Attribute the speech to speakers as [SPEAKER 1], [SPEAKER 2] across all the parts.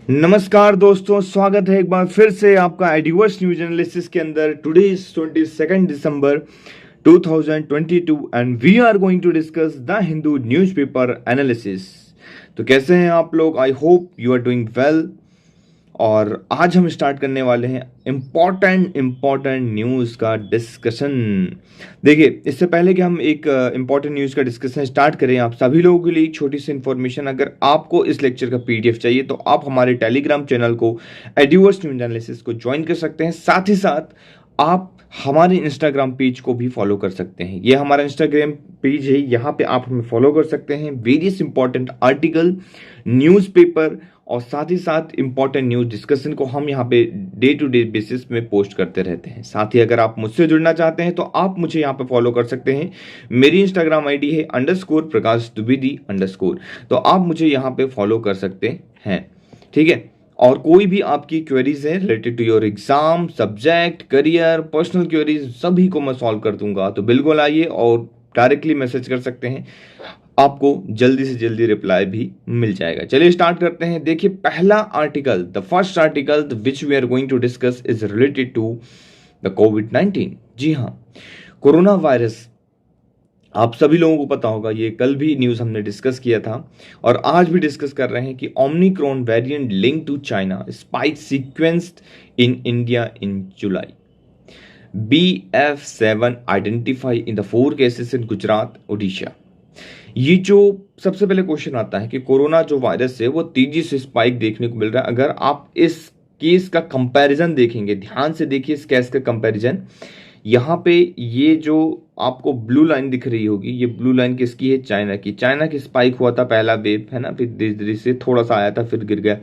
[SPEAKER 1] नमस्कार दोस्तों, स्वागत है एक बार फिर से आपका एडिवर्स न्यूज एनालिसिस के अंदर। Today is 22 December 2022 and we are going to discuss the Hindu newspaper analysis. तो कैसे हैं आप लोग? I hope you are doing well. और आज हम स्टार्ट करने वाले हैं इम्पॉर्टेंट न्यूज़ का डिस्कशन। देखिए, इससे पहले कि हम एक इम्पॉर्टेंट न्यूज़ का डिस्कशन स्टार्ट करें, आप सभी लोगों के लिए एक छोटी सी इन्फॉर्मेशन। अगर आपको इस लेक्चर का पीडीएफ चाहिए तो आप हमारे टेलीग्राम चैनल को एडिवर्स न्यूज एनालिसिस को ज्वाइन कर सकते हैं। साथ ही साथ आप हमारे इंस्टाग्राम पेज को भी फॉलो कर सकते हैं। ये हमारा इंस्टाग्राम पेज है, यहाँ पे आप हमें फॉलो कर सकते हैं। वेरियस इंपॉर्टेंट आर्टिकल, न्यूज़पेपर और साथ ही साथ इंपॉर्टेंट न्यूज डिस्कशन को हम यहाँ पे डे टू डे बेसिस में पोस्ट करते रहते हैं। साथ ही अगर आप मुझसे जुड़ना चाहते हैं तो आप मुझे यहाँ पे फॉलो कर सकते हैं। मेरी इंस्टाग्राम आईडी है _प्रकाश_द्विवेदी_। तो आप मुझे यहाँ पे फॉलो कर सकते हैं, ठीक है। और कोई भी आपकी क्वेरीज है related to your exam, subject, career, personal queries, सभी को मैं सॉल्व कर दूंगा। तो बिल्कुल आइए और डायरेक्टली मैसेज कर सकते हैं, आपको जल्दी से जल्दी रिप्लाई भी मिल जाएगा। चलिए स्टार्ट करते हैं। देखिए, पहला article, the first article which we are going to discuss is related to the कोविड-19। जी हाँ, कोरोना वायरस आप सभी लोगों को पता होगा, ये कल भी न्यूज़ हमने डिस्कस किया था और आज भी डिस्कस कर रहे हैं कि omicron variant link to China spike sequenced in India in July. BF7 identify in the 4 cases in Gujarat, Odisha. ये जो सबसे पहले क्वेश्चन आता है कि कोरोना जो वायरस है वो तेजी से स्पाइक देखने को मिल रहा है। अगर आप इस केस का कंपैरिजन देखेंगे, ध्यान से देखिए इस केस का कंपैरिजन। यहाँ पे ये जो आपको ब्लू लाइन दिख रही होगी, ये ब्लू लाइन किसकी है? चाइना की। चाइना की स्पाइक हुआ था पहला वेव, है ना, फिर धीरे धीरे से थोड़ा सा आया था, फिर गिर गया।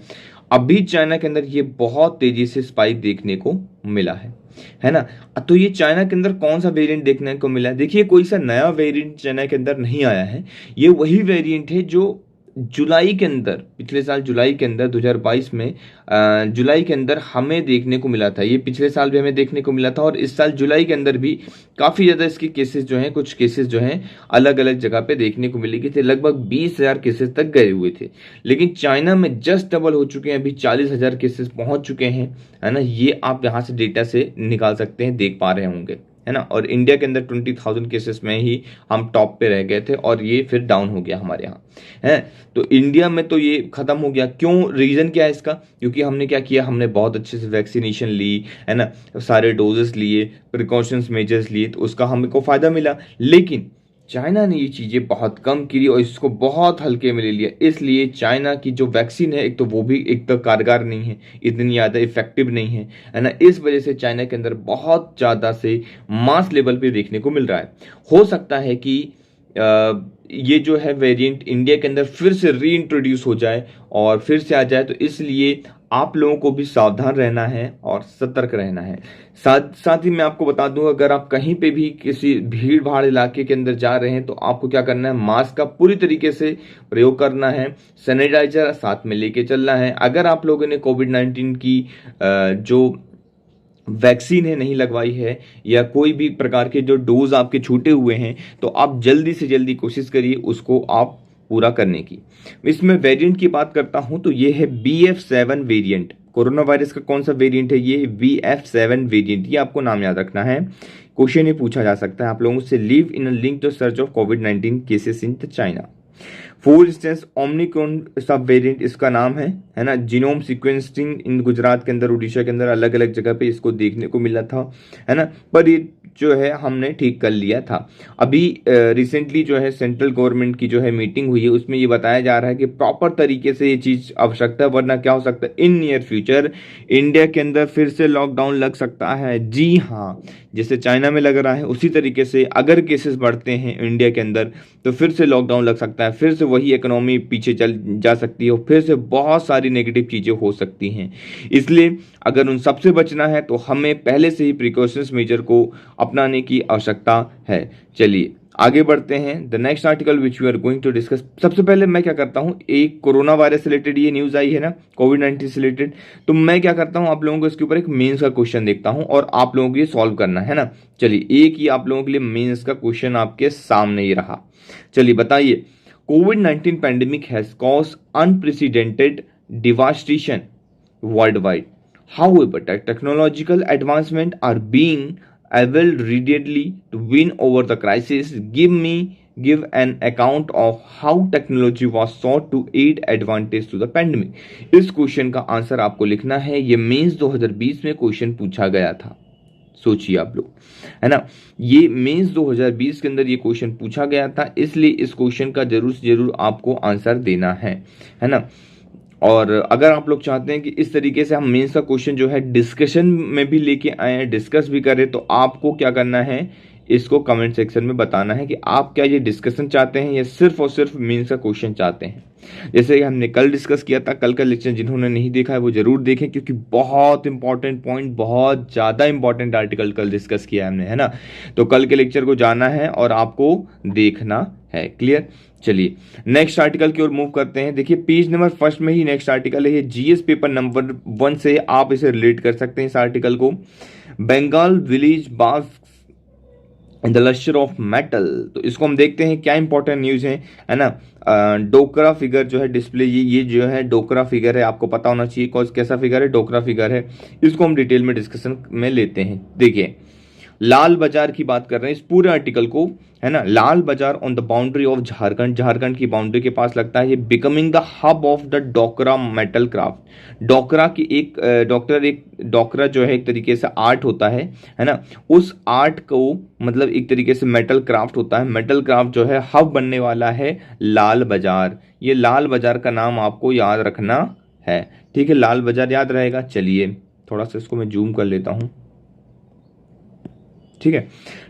[SPEAKER 1] अभी चाइना के अंदर ये बहुत तेजी से स्पाइक देखने को मिला है ना। तो ये चाइना के अंदर कौन सा वेरिएंट देखने को मिला है? देखिए, कोई सा नया वेरिएंट चाइना के अंदर नहीं आया है। ये वही वेरिएंट है जो जुलाई के अंदर, पिछले साल जुलाई के अंदर 2022 में जुलाई के अंदर हमें देखने को मिला था। ये पिछले साल भी हमें देखने को मिला था और इस साल जुलाई के अंदर भी काफ़ी ज़्यादा इसके केसेस जो हैं, कुछ केसेस जो हैं अलग अलग जगह पे देखने को मिले थे। लगभग 20,000 केसेस तक गए हुए थे, लेकिन चाइना में जस्ट डबल हो चुके हैं, अभी 40,000 केसेस पहुंच चुके हैं, है ना। ये आप यहाँ से डेटा से निकाल सकते हैं, देख पा रहे होंगे, है ना। और इंडिया के अंदर 20,000 केसेस में ही हम टॉप पे रह गए थे और ये फिर डाउन हो गया हमारे यहाँ, है। तो इंडिया में तो ये खत्म हो गया। क्यों? रीजन क्या है इसका? क्योंकि हमने क्या किया, हमने बहुत अच्छे से वैक्सीनेशन ली, है ना, सारे डोजेस लिए, प्रिकॉशंस मेजर्स लिए, तो उसका हमको फायदा मिला। लेकिन चाइना ने ये चीज़ें बहुत कम की और इसको बहुत हल्के में ले लिया। इसलिए चाइना की जो वैक्सीन है, एक तो वो भी एक तो कारगर नहीं है, इतनी ज़्यादा इफेक्टिव नहीं है ना। इस वजह से चाइना के अंदर बहुत ज़्यादा से मास लेवल पे देखने को मिल रहा है। हो सकता है कि ये जो है वेरिएंट इंडिया के अंदर फिर से री इंट्रोड्यूस हो जाए और फिर से आ जाए, तो इसलिए आप लोगों को भी सावधान रहना है और सतर्क रहना है। साथ ही मैं आपको बता दूं, अगर आप कहीं पे भी किसी भीड़ भाड़ इलाके के अंदर जा रहे हैं तो आपको क्या करना है, मास्क का पूरी तरीके से प्रयोग करना है, सैनिटाइजर साथ में लेके चलना है। अगर आप लोगों ने कोविड-19 की जो वैक्सीन है नहीं लगवाई है या कोई भी प्रकार के जो डोज आपके छूटे हुए हैं, तो आप जल्दी से जल्दी कोशिश करिए उसको आप पूरा करने की। इसमें वेरिएंट की बात करता हूं तो ये है BF7 वेरिएंट। कोरोना वायरस का कौन सा वेरिएंट है? ये BF7 वेरिएंट। ये आपको नाम याद रखना है, क्वेश्चन ये पूछा जा सकता है आप लोगों से। Live in a link to search of कोविड-19 cases in China. For instance omicron sub variant इसका नाम है ना। जीनोम सीक्वेंसिंग इन गुजरात के अंदर, उड़ीसा के अंदर अलग अलग जगह पे इसको देखने को मिला था, है ना। पर ये जो है हमने ठीक कर लिया था। अभी रिसेंटली जो है सेंट्रल गवर्नमेंट की जो है मीटिंग हुई है, उसमें ये बताया जा रहा है कि प्रॉपर तरीके से ये चीज़ आवश्यकता है, वरना क्या हो सकता है, इन नियर फ्यूचर इंडिया के अंदर फिर से लॉकडाउन लग सकता है। जी हाँ, जैसे चाइना में लग रहा है उसी तरीके से अगर केसेस बढ़ते हैं इंडिया के अंदर तो फिर से लॉकडाउन लग सकता है, फिर से वही इकोनॉमी पीछे चल जा सकती है और फिर से बहुत सारी नेगेटिव चीज़ें हो सकती हैं। इसलिए अगर उन सबसे बचना है तो हमें पहले से ही प्रिकॉशंस मेजर को अपनाने की आवश्यकता है। चलिए आगे बढ़ते हैं। The next article which we are going to discuss. सबसे पहले मैं क्या करता हूं, एक कोरोना वायरस से रिलेटेड ये न्यूज़ आई है ना, कोविड-19 से रिलेटेड, तो मैं क्या करता हूं, आप लोगों को इसके ऊपर एक मेंस का क्वेश्चन देखता हूं और आप लोगों को ये सॉल्व करना है ना। चलिए, एक ही आप लोगों के लिए मेंस का क्वेश्चन आपके सामने ही रहा। चलिए बताइए, कोविड-19 pandemic has caused unprecedented devastation worldwide. However, technological advancement are being able readily to win over the crisis. Give an account of how technology was sought to aid advantage to the pandemic. इस question का answer आपको लिखना है। ये mains 2020 में question पूछा गया था, सोचिए आप लोग, है ना। ये मेंस 2020 के अंदर ये क्वेश्चन पूछा गया था, इसलिए इस क्वेश्चन का जरूर से जरूर आपको आंसर देना है ना। और अगर आप लोग चाहते हैं कि इस तरीके से हम मेंस का क्वेश्चन जो है डिस्कशन में भी लेके आए, डिस्कस भी करें, तो आपको क्या करना है, इसको कमेंट सेक्शन में बताना है कि आप क्या ये डिस्कशन चाहते हैं या सिर्फ और सिर्फ मेंस का क्वेश्चन चाहते हैं। जैसे हमने कल डिस्कस किया था, कल का लेक्चर जिन्होंने नहीं देखा है वो जरूर देखें, क्योंकि बहुत इंपॉर्टेंट पॉइंट, बहुत ज्यादा इंपॉर्टेंट आर्टिकल कल डिस्कस किया हमने, है ना। तो कल के लेक्चर को जाना है और आपको देखना है। क्लियर। चलिए नेक्स्ट आर्टिकल की ओर मूव करते हैं। देखिए पेज नंबर फर्स्ट में ही नेक्स्ट आर्टिकल है, ये जीएस पेपर नंबर 1 से आप इसे रिलेट कर सकते हैं इस आर्टिकल को। Bengal village bask the Lashkar of metal. तो इसको हम देखते हैं क्या इंपॉर्टेंट न्यूज है ना। डोकरा फिगर जो है डिस्प्ले, ये जो है डोकरा फिगर है, आपको पता होना चाहिए कौन कैसा फिगर है, डोकरा फिगर है। इसको हम डिटेल में डिस्कशन में लेते हैं। देखिए लाल बाजार की बात कर रहे हैं इस पूरे आर्टिकल को, है ना। Lal Bazar on the boundary of Jharkhand, Jharkhand की बाउंड्री के पास लगता है। ये becoming the hub of the Dokra metal craft. Dokra की एक डोकरा जो है एक तरीके से आर्ट होता है ना। उस आर्ट को मतलब एक तरीके से मेटल क्राफ्ट होता है। मेटल क्राफ्ट जो है हब बनने वाला है लाल बाजार। ये लाल बाजार का नाम आपको याद रखना है, ठीक है। लाल बाजार याद रहेगा। चलिए थोड़ा सा इसको मैं जूम कर लेता हूं, ठीक है।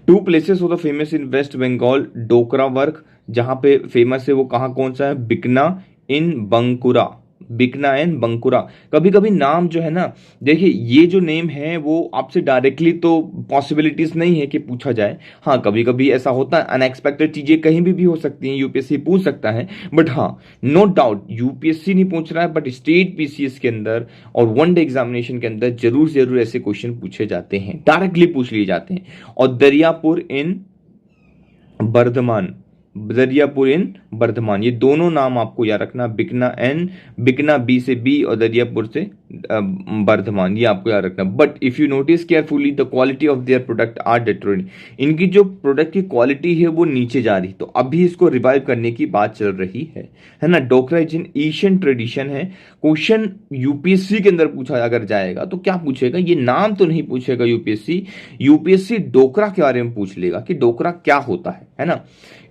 [SPEAKER 1] 2 places of the famous in West Bengal Dokra work, जहां पे फेमस है वो कहाँ कौन सा है, बिकना इन बंकुरा, बिकना एंड बंकुरा। कभी कभी नाम जो है ना, देखिए ये जो नेम है वो आपसे डायरेक्टली तो पॉसिबिलिटीज नहीं है कि पूछा जाए। हाँ कभी कभी ऐसा होता है, अनएक्सपेक्टेड चीजें कहीं भी हो सकती हैं, यूपीएससी पूछ सकता है। बट हाँ नो डाउट यूपीएससी नहीं पूछ रहा है, बट स्टेट पीसीएस के अंदर और वनडे एग्जामिनेशन के अंदर जरूर से जरूर ऐसे क्वेश्चन पूछे जाते हैं, डायरेक्टली पूछ लिए जाते हैं। और दरियापुर इन बर्धमान, दरियापुर इन बर्धमान, ये दोनों नाम आपको याद रखना। बिकना बी से बी और दरियापुर से बर्धमान, ये आपको याद रखना। But if you notice carefully the quality of their product are deteriorating, इनकी जो प्रोडक्ट की क्वालिटी है वो नीचे जा रही, तो अभी इसको रिवाइव करने की बात चल रही है ना। डोकरा इन एशियन ट्रेडिशन है। क्वेश्चन यूपीएससी के अंदर पूछा अगर जाएगा तो क्या पूछेगा, ये नाम तो नहीं पूछेगा यूपीएससी डोकरा के बारे में पूछ लेगा कि डोकरा क्या होता है ना।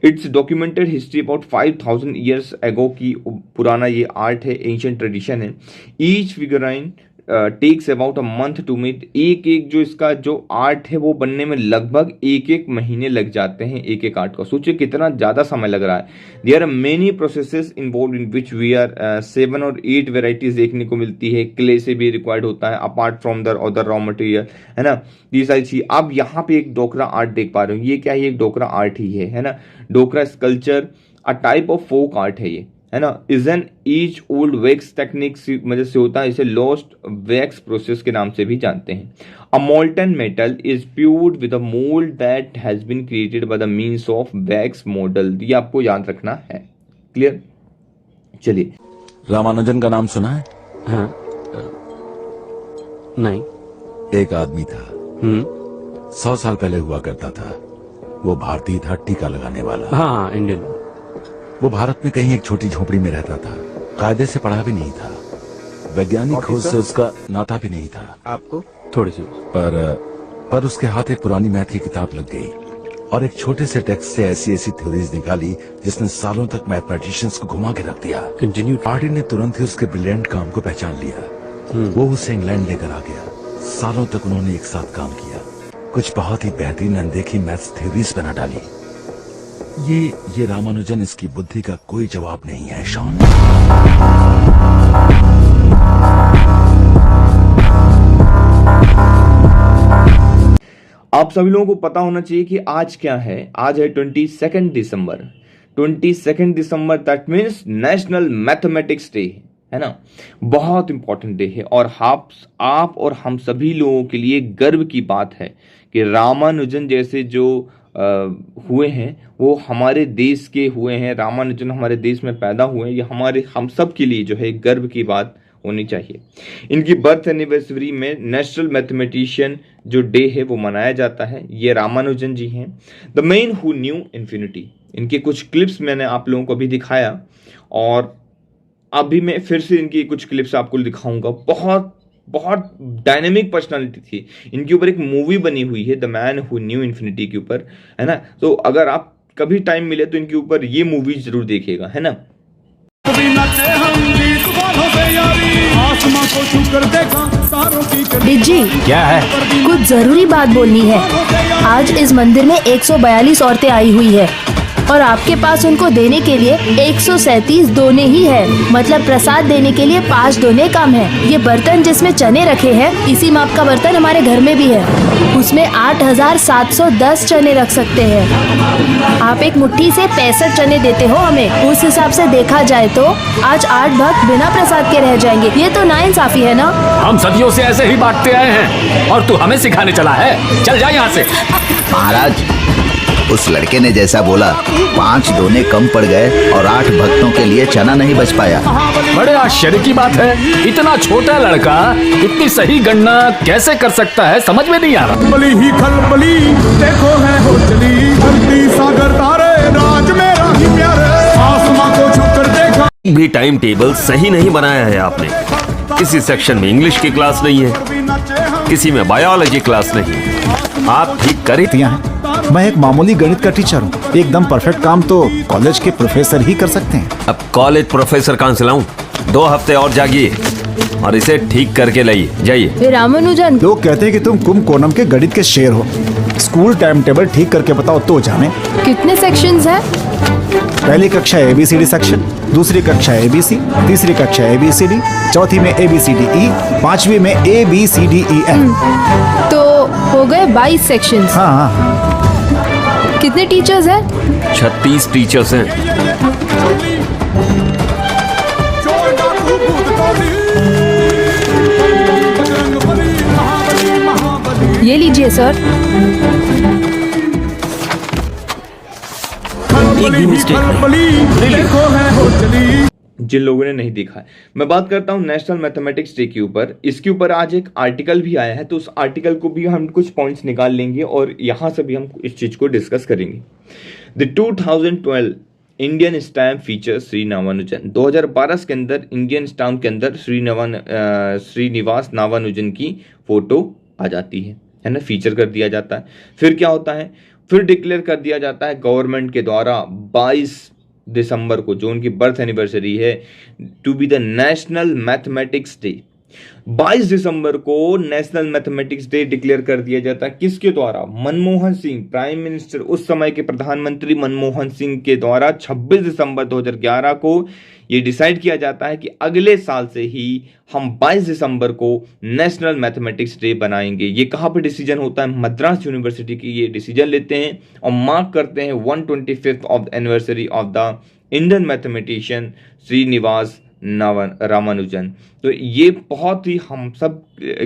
[SPEAKER 1] It's documented history about 5000 years ago की पुराना ये आर्ट है, एंशिएंट ट्रेडिशन है। Each figurine takes about a month to make, एक एक जो इसका जो आर्ट है वो बनने में लगभग एक महीने लग जाते हैं एक एक आर्ट का। सोचिए कितना ज्यादा समय लग रहा है। There are many processes involve in which we are 7 और 8 वेराइटीज देखने को मिलती है। क्ले से भी रिक्वायर्ड होता है apart from the other raw material, है ना। ये सारी चीज आप यहाँ पे एक डोकरा आर्ट देख पा रहे हो, ये क्या है, एक डोकरा आर्ट ही है ना। Dokra sculpture a type of folk art है ये, है ना। Is an each old wax technique मदद से होता है, इसे लॉस्ट वैक्स प्रोसेस के नाम से भी जानते हैं। A molten metal is poured with a mould that has been created by the means of wax model, ये आपको याद रखना है। क्लियर। चलिए
[SPEAKER 2] रामानुजन का नाम सुना है?
[SPEAKER 3] हाँ, नहीं।
[SPEAKER 2] एक आदमी था, 100 साल पहले हुआ करता था। वो भारतीय था, टीका लगाने वाला।
[SPEAKER 3] हाँ इंडियन।
[SPEAKER 2] वो भारत में कहीं एक छोटी झोपड़ी में रहता था, कायदे से पढ़ा भी नहीं था, वैज्ञानिक खोज से उसका नाता भी नहीं था।
[SPEAKER 3] आपको थोड़ी सी
[SPEAKER 2] पर उसके हाथ एक पुरानी मैथ की किताब लग गई और एक छोटे से टेक्स्ट से ऐसी ऐसी थ्योरीज निकाली जिसने सालों तक मैथमेटिशियंस को घुमा के रख दिया।
[SPEAKER 3] कंटिन्यू।
[SPEAKER 2] पार्टी ने तुरंत ही उसके ब्रिलियंट काम को पहचान लिया। वो उसे इंग्लैंड लेकर आ गया। सालों तक उन्होंने एक साथ काम किया, कुछ बहुत ही बेहतरीन अनदेखी मैथ्स थ्योरीज बना डाली। ये रामानुजन, इसकी बुद्धि का कोई जवाब नहीं है शॉन।
[SPEAKER 1] आप सभी लोगों को पता होना चाहिए कि आज क्या है, आज है 22 दिसंबर। 22 दिसंबर that means national mathematics day, है ना। बहुत इंपॉर्टेंट डे है और आप और हम सभी लोगों के लिए गर्व की बात है कि रामानुजन जैसे जो हुए हैं वो हमारे देश के हुए हैं। रामानुजन हमारे देश में पैदा हुए हैं, ये हम सब के लिए जो है गर्व की बात होनी चाहिए। इनकी बर्थ एनिवर्सरी में नेशनल मैथमेटिशियन जो डे है वो मनाया जाता है। ये रामानुजन जी हैं। The man who knew infinity, इनके कुछ क्लिप्स मैंने आप लोगों को अभी दिखाया और अभी मैं फिर से इनकी कुछ क्लिप्स आपको दिखाऊंगा। बहुत बहुत डायनेमिक पर्सनालिटी थी। इनके ऊपर एक मूवी बनी हुई है the man who knew infinity के ऊपर, है ना। तो अगर आप कभी टाइम मिले तो इनके ऊपर ये मूवी जरूर देखिएगा, है ना।
[SPEAKER 3] जी
[SPEAKER 4] क्या है?
[SPEAKER 3] कुछ जरूरी बात बोलनी है। आज इस मंदिर में 142 औरतें आई हुई है और आपके पास उनको देने के लिए 137 दोने ही है। मतलब प्रसाद देने के लिए 5 दोने कम है। ये बर्तन जिसमें चने रखे हैं, इसी माप का बर्तन हमारे घर में भी है। उसमें 8710 चने रख सकते हैं। आप एक मुट्ठी से 65 चने देते हो हमें। उस हिसाब से देखा जाए तो आज 8 भक्त बिना प्रसाद के रह जाएंगे। ये तो नाइंसाफी है ना।
[SPEAKER 4] हम सदियों से ऐसे ही बांटते आए हैं और तू हमें सिखाने चला है। चल जा यहाँ से।
[SPEAKER 5] महाराज, उस लड़के ने जैसा बोला 5 दोने कम पड़ गए और 8 भक्तों के लिए चना नहीं बच पाया।
[SPEAKER 4] बड़े आश्चर्य की बात है, इतना छोटा लड़का इतनी सही गणना कैसे कर सकता है, समझ में नहीं आ रहा।
[SPEAKER 6] बली ही खलबली देखो है हो चली, धरती सागर तारे राज मेरा ही प्यारे, आसमां को छूकर देखा।
[SPEAKER 7] भी टाइम टेबल सही नहीं बनाया है आपने। किसी सेक्शन में इंग्लिश की क्लास नहीं है, किसी में बायोलॉजी क्लास नहीं। आप ठीक करें।
[SPEAKER 8] मैं एक मामूली गणित का टीचर हूँ। एकदम परफेक्ट काम तो कॉलेज के प्रोफेसर ही कर सकते हैं।
[SPEAKER 7] अब कॉलेज प्रोफेसर कहाँ से लाऊं? 2 हफ्ते और जागिए और इसे ठीक करके लाइए, जाइए।
[SPEAKER 3] रामानुजन,
[SPEAKER 8] लोग कहते हैं कि तुम कुंभकोणम के गणित के शेर हो। स्कूल टाइम टेबल ठीक करके बताओ तो जाने।
[SPEAKER 3] कितने सेक्शंस हैं?
[SPEAKER 8] पहली कक्षा ABCD सेक्शन, दूसरी कक्षा ABC, तीसरी कक्षा ABCD, चौथी में ABCDE, 5वीं में ABCDEF।
[SPEAKER 3] तो हो गए 22 सेक्शंस।
[SPEAKER 8] हाँ।
[SPEAKER 3] कितने टीचर्स हैं?
[SPEAKER 7] 36 टीचर्स हैं।
[SPEAKER 3] ये लीजिए सर।
[SPEAKER 7] एक भी मिस्टेक नहीं।
[SPEAKER 1] जिन लोगों ने नहीं देखा है, मैं बात करता हूं नेशनल मैथमेटिक्स डे के ऊपर। इसके ऊपर आज एक आर्टिकल भी आया है, तो उस आर्टिकल को भी हम कुछ पॉइंट्स निकाल लेंगे और यहां से भी हम इस चीज को डिस्कस करेंगे। The 2012 Indian stamp feature Shri Ramanujan. 2012 के अंदर इंडियन स्टैम्प के अंदर श्रीनिवास रामानुजन की फोटो आ जाती है ना, फीचर कर दिया जाता है। फिर क्या होता है, फिर डिक्लेयर कर दिया जाता है गवर्नमेंट के द्वारा 22 दिसंबर को, जो उनकी बर्थ एनिवर्सरी है, to be the national mathematics day. 22 दिसंबर को नेशनल मैथमेटिक्स डे डिक्लेयर कर दिया जाता है। किसके द्वारा? मनमोहन सिंह, प्राइम मिनिस्टर, उस समय के प्रधानमंत्री मनमोहन सिंह के द्वारा 26 दिसंबर 2011 को ये डिसाइड किया जाता है कि अगले साल से ही हम 22 दिसंबर को नेशनल मैथमेटिक्स डे बनाएंगे। ये कहाँ पर डिसीजन होता है? मद्रास यूनिवर्सिटी की ये डिसीजन लेते हैं और मार्क करते हैं 125th of anniversary of the Indian mathematician Srinivasa Ramanujan. तो ये बहुत ही हम सब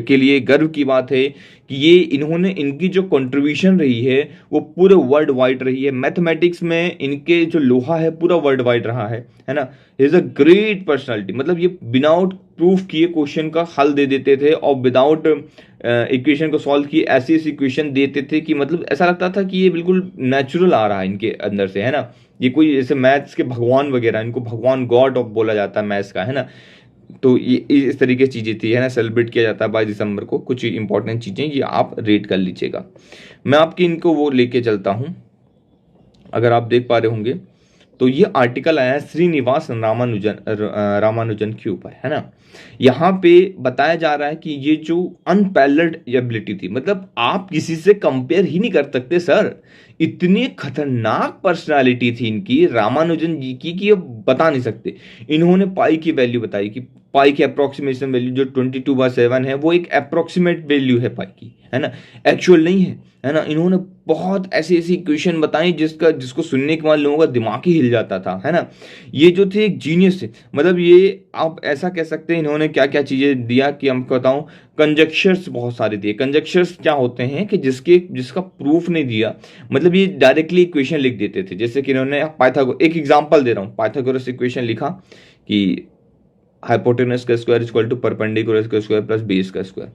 [SPEAKER 1] के लिए गर्व की बात है कि ये इन्होंने, इनकी जो कंट्रीब्यूशन रही है वो पूरे वर्ल्ड वाइड रही है। मैथमेटिक्स में इनके जो लोहा है पूरा वर्ल्ड वाइड रहा है ना। Is a great personality. मतलब ये विदाउट प्रूफ किए क्वेश्चन का हल दे देते थे और विदाउट इक्वेशन को सॉल्व किए ऐसी इक्वेशन देते थे कि मतलब ऐसा लगता था कि ये बिल्कुल नेचुरल आ रहा है इनके अंदर से, है ना। ये कोई जैसे मैथ्स के भगवान वगैरह, इनको भगवान गॉड ऑफ बोला जाता है मैथ्स का, है ना। तो ये इस तरीके की चीज़ें थी, है ना। सेलिब्रेट किया जाता है 22 दिसंबर को। कुछ इंपॉर्टेंट चीज़ें ये आप रेड कर लीजिएगा। मैं आपकी इनको वो लेके चलता हूँ, अगर आप देख पा रहे होंगे तो ये आर्टिकल आया है श्रीनिवास रामानुजन के ऊपर, है ना। यहाँ पे बताया जा रहा है कि ये जो अनपैरेलल्ड एबिलिटी थी, मतलब आप किसी से कंपेयर ही नहीं कर सकते सर। इतनी खतरनाक पर्सनालिटी थी इनकी, रामानुजन जी की, कि ये बता नहीं सकते। इन्होंने पाई की वैल्यू बताई कि पाई की अप्रोक्सीमेशन वैल्यू जो 22/7 है वो एक अप्रोक्सीमेट वैल्यू है पाई की, है ना, एक्चुअल नहीं है ना। इन्होंने बहुत ऐसी इक्वेशन बताई जिसको सुनने के बाद लोगों का दिमाग ही हिल जाता था, है ना। ये जो थे एक जीनियस थे। मतलब ये आप ऐसा कह सकते हैं इन्होंने क्या क्या चीज़ें दिया कि हम बताऊं, कंजक्शर्स बहुत सारे दिए। कंजक्शर्स क्या होते हैं कि जिसका प्रूफ नहीं दिया, मतलब ये डायरेक्टली इक्वेशन लिख देते थे। जैसे कि इन्होंने एक एग्जांपल दे रहा हूँ, पाइथागोरस इक्वेशन लिखा कि हाइपोटेनस का स्क्वायर इक्वल टू परपेंडिकुलर का स्क्वायर प्लस बेस का स्क्वायर।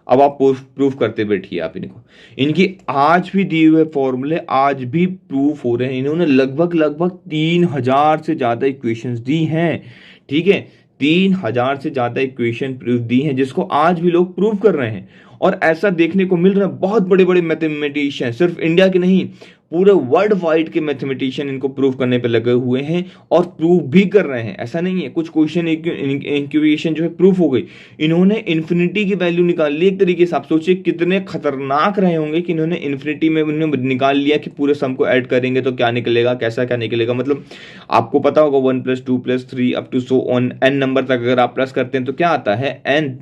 [SPEAKER 1] अब आप प्रूफ करते बैठिए आप इनको। इनकी आज भी दिए हुए फॉर्मूले आज भी प्रूफ हो रहे हैं। इन्होंने लगभग 3000 से ज्यादा इक्वेशंस दी हैं, ठीक है, 3000 से ज्यादा इक्वेशन प्रूफ दी हैं, जिसको आज भी लोग प्रूव कर रहे हैं। और ऐसा देखने को मिल रहा है, बहुत बड़े बड़े मैथमेटिशियन, सिर्फ इंडिया के नहीं, पूरे वर्ल्ड वाइड के मैथमेटिशियन इनको प्रूव करने पे लगे हुए हैं और प्रूव भी कर रहे हैं। ऐसा नहीं है कुछ क्वेश्चन इक्वेशन जो है प्रूफ हो गई, इन्होंने इन्फिनिटी की वैल्यू निकाल ली एक तरीके से। आप सोचिए कितने खतरनाक रहे होंगे कि इन्होंने इन्फिनिटी में उन्होंने निकाल लिया कि पूरे सम को ऐड करेंगे तो क्या निकलेगा, कैसा क्या निकलेगा। मतलब आपको पता होगा 1 + 2 + 3 up to so on n number तक अगर आप प्लस करते हैं तो क्या आता है n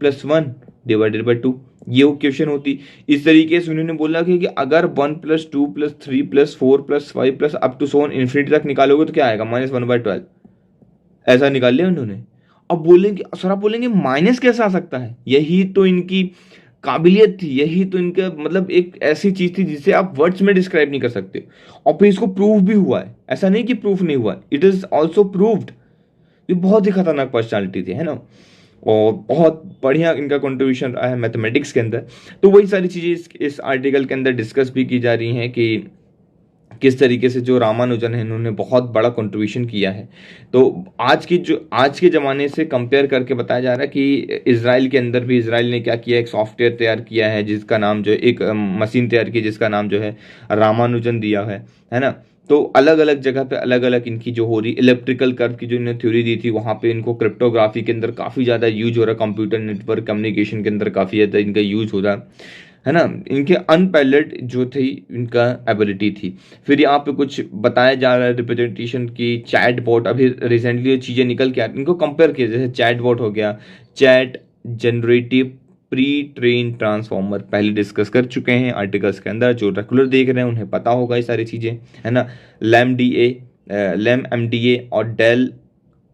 [SPEAKER 1] + 1 / 2। ये वो क्वेश्चन होती। इस तरीके से उन्होंने बोला कि अगर 1 + 2 + 3 + 4 + 5 + up to so on infinity तक निकालोगे तो क्या आएगा -1/12। ऐसा निकाल लिया उन्होंने। अब बोलेंगे सर, आप बोलेंगे माइनस कैसे आ सकता है? यही तो इनकी काबिलियत थी, यही तो इनका मतलब एक ऐसी चीज थी जिसे आप वर्ड्स में डिस्क्राइब नहीं कर सकते। और फिर इसको प्रूफ भी हुआ है, ऐसा नहीं कि प्रूफ नहीं हुआ, इट इज ऑल्सो प्रूव्ड। ये बहुत ही खतरनाक पर्सनालिटी थी, है ना, और बहुत बढ़िया इनका कंट्रीब्यूशन रहा है मैथमेटिक्स के अंदर। तो वही सारी चीज़ें इस आर्टिकल के अंदर डिस्कस भी की जा रही हैं कि किस तरीके से जो रामानुजन है इन्होंने बहुत बड़ा कंट्रीब्यूशन किया है। तो आज के ज़माने से कंपेयर करके बताया जा रहा है कि इजराइल के अंदर भी इजराइल ने क्या किया, एक सॉफ्टवेयर तैयार किया है जिसका नाम जो एक मशीन तैयार की जिसका नाम जो है रामानुजन दिया है ना। तो अलग अलग जगह पे अलग अलग इनकी जो हो रही इलेक्ट्रिकल कर्व की जो इन्होंने थ्योरी दी थी, वहाँ पे इनको क्रिप्टोग्राफी के अंदर काफ़ी ज़्यादा यूज हो रहा है, कंप्यूटर नेटवर्क कम्युनिकेशन के अंदर काफ़ी ज़्यादा इनका यूज हो रहा है ना। इनके अनपैरेलल्ड जो थी इनका एबिलिटी थी। फिर यहाँ पे कुछ बताया जा रहा है रिप्रेजेंटेशन की चैट बॉट, अभी रिसेंटली ये चीज़ें निकल के आती, इनको कंपेयर किया जैसे चैट बॉट हो गया, chat generative pre train transformer, पहले डिस्कस कर चुके हैं आर्टिकल्स के अंदर। जो रेगुलर देख रहे हैं उन्हें पता होगा ये सारी चीज़ें, है ना। लैम MDA और डेल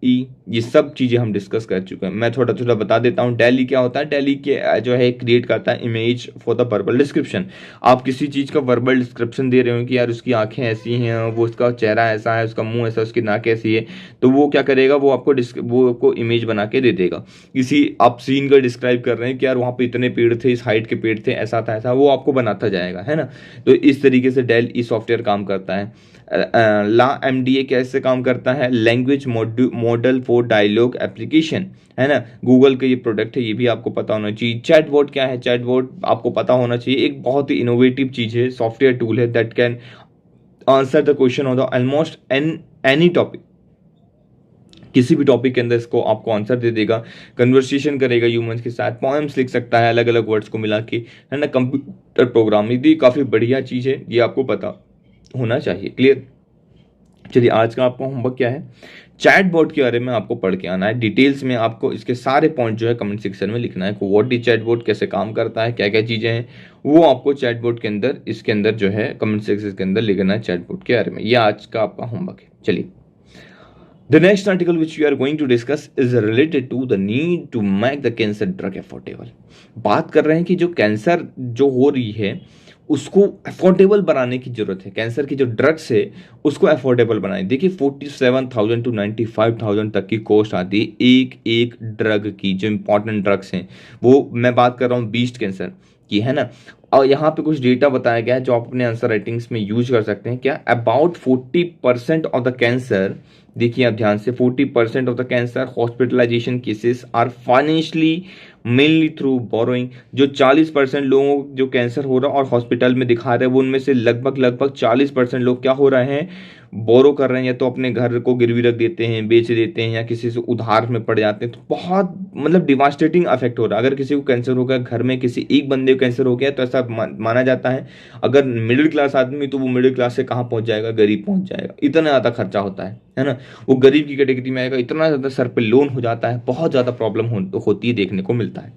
[SPEAKER 1] ई, ये सब चीज़ें हम डिस्कस कर चुके हैं। मैं थोड़ा बता देता हूँ। डेली क्या होता है, डेली के जो है क्रिएट करता है image for the verbal description. आप किसी चीज़ का वर्बल डिस्क्रिप्शन दे रहे हो कि यार उसकी आंखें ऐसी हैं, वो उसका चेहरा ऐसा है, उसका मुंह ऐसा, उसकी नाक ऐसी है, तो वो क्या करेगा, वो आपको इमेज बना के दे देगा। किसी आप सीन का डिस्क्राइब कर रहे हैं कि यार वहाँ पे इतने पेड़ थे, इस हाइट के पेड़ थे, ऐसा था ऐसा, वो आपको बनाता जाएगा, है ना। तो इस तरीके से डेल ई सॉफ्टवेयर काम करता है। ला MDA कैसे काम करता है, language model for dialogue application, है ना। गूगल का ये प्रोडक्ट है, ये भी आपको पता होना चाहिए। चैटबॉट क्या है, चैटबॉट आपको पता होना चाहिए, एक बहुत ही इनोवेटिव चीज़ है, सॉफ्टवेयर टूल है that can answer the question on the almost any topic. किसी भी टॉपिक के अंदर इसको आपको आंसर दे देगा, कन्वर्सेशन करेगा ह्यूमंस के साथ, पोएम्स लिख सकता है अलग अलग वर्ड्स को मिला के, है ना। कंप्यूटर प्रोग्रामिंग भी काफ़ी बढ़िया चीज़ है, ये आपको पता होना चाहिए। क्लियर। चलिए आज का आपका होमवर्क क्या है, चैटबॉट के बारे में आपको पढ़ के आना है डिटेल्स में। आपको इसके सारे पॉइंट जो है कमेंट सेक्शन में लिखना है। व्हाट इज चैटबॉट, कैसे काम करता है, क्या क्या चीज़ें हैं, वो आपको चैटबॉट के अंदर इसके अंदर जो है कमेंट सेक्शन के अंदर लिखना है चैटबॉट के बारे में। ये आज का आपका होमवर्क है। चलिए, The next article which we are going to discuss is related to the need to make the cancer drug affordable। बात कर रहे हैं कि जो कैंसर जो हो रही है उसको अफोर्डेबल बनाने की जरूरत है। कैंसर की जो ड्रग्स है उसको अफोर्डेबल बनाए। देखिए 47,000 to 95,000 तक की कॉस्ट आती है एक ड्रग की। जो इंपॉर्टेंट ड्रग्स हैं वो मैं बात कर रहा हूँ बीस्ट कैंसर की, है ना। और यहाँ पे कुछ डेटा बताया गया है जो आप अपने आंसर राइटिंग्स में यूज कर सकते हैं। क्या अबाउट 40% ऑफ द कैंसर, देखिए आप ध्यान से, 40% of the cancer hospitalization cases are financially mainly through borrowing. जो 40% लोगों को जो कैंसर हो रहा है और हॉस्पिटल में दिखा रहे हैं, वो उनमें से लगभग 40% लोग क्या हो रहे हैं, बोरो कर रहे हैं, या तो अपने घर को गिरवी रख देते हैं, बेच देते हैं, या किसी से उधार में पड़ जाते हैं। तो बहुत मतलब डिवास्टेटिंग इफेक्ट हो रहा है। अगर किसी को कैंसर हो गया, घर में किसी एक बंदे को कैंसर हो गया, तो ऐसा माना जाता है अगर मिडिल क्लास आदमी, तो वो मिडिल क्लास से कहाँ पहुंच जाएगा, गरीब पहुंच जाएगा। इतना ज़्यादा खर्चा होता है ना। वो गरीब की कैटेगरी में आएगा, इतना ज़्यादा सर पे लोन हो जाता है, बहुत ज़्यादा प्रॉब्लम होती है, देखने को मिलता है।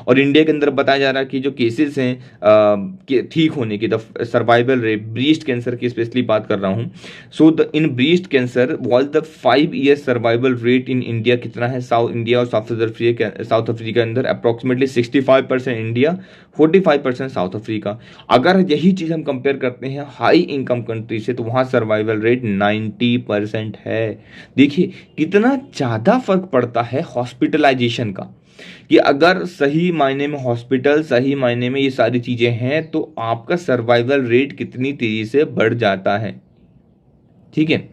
[SPEAKER 1] और इंडिया के अंदर बताया जा रहा है कि जो केसेस हैं ठीक होने की, the survival rate breast cancer की स्पेशली बात कर रहा हूँ, so the in breast cancer was the 5 year survival rate in India कितना है, साउथ इंडिया और साउथ अफ्रीका के अंदर अप्रॉक्सीमेटली 65% इंडिया, 45% साउथ अफ्रीका। अगर यही चीज़ हम कंपेयर करते हैं हाई इनकम कंट्री से, तो वहाँ सर्वाइवल रेट 90% है। देखिए कितना ज़्यादा फर्क पड़ता है हॉस्पिटलाइजेशन का, कि अगर सही मायने में हॉस्पिटल, सही मायने में ये सारी चीज़ें हैं, तो आपका सर्वाइवल रेट कितनी तेज़ी से बढ़ जाता है। ठीक है,